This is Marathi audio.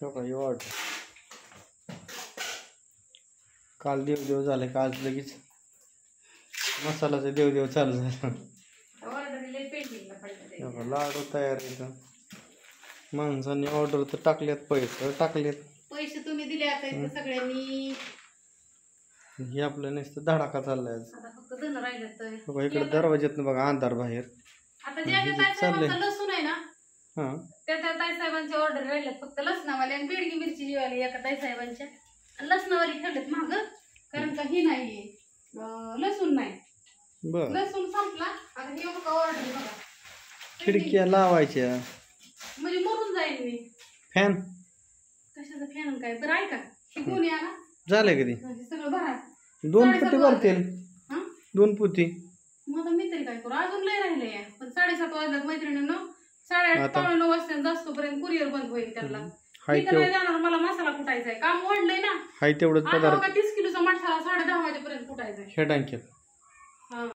हो का ऑर्डर काल देव झाले का आज लगेच मसालाचं देव चालू झालं. लाडू तयार आहे. माणसांनी ऑर्डर तर टाकल्यात, पैसे तुम्ही दिले आता इथं सगळ्यांनी. हे आपलं नुसतं धडाका चाललाय आज. आता फक्त धन राहिलं तर बघा इकडे दरवाज्यातनं बघा अंधार बाहेर. आता ज्या ताईसाहेबांचा लसूण आहे ना, हा त्या ताईसाहेबांची ऑर्डर राहिल्यात फक्त लसणावाली आणि बेडगी मिरची जीवाली एका ताईसाहेबांच्या. लसणावाली ठेवलेत माग, कारण का ही नाहीये लसूण नाही. बर लसूण संपला. आता हे बघा ऑर्डर बघा, खिडक्या लावायच्या म्हणजे मरून जाईल मी. फॅन कशाचं फॅन काय बरं ऐका, हे कोणी आला झालंय कधी हे सगळं भरा. 2 पुती भरतील. हा 2 पुती. मग आता मी तरी काय करू, अजून लय राहिले. पण 7:30 वाजल्यात मैत्रिणीनं. 8:30 पावणे 9 वाजता जास्तोपर्यंत कुरिअर बंद होईल त्याला. मी तर नाही जाणार, मला मसाला कुटायचा आहे. काम वाढलंय ना. हाय तेवढंच पदार्थ 30 किलोचा मसाला 10:30 वाजेपर्यंत कुटायचा आहे. हे टांक्यात.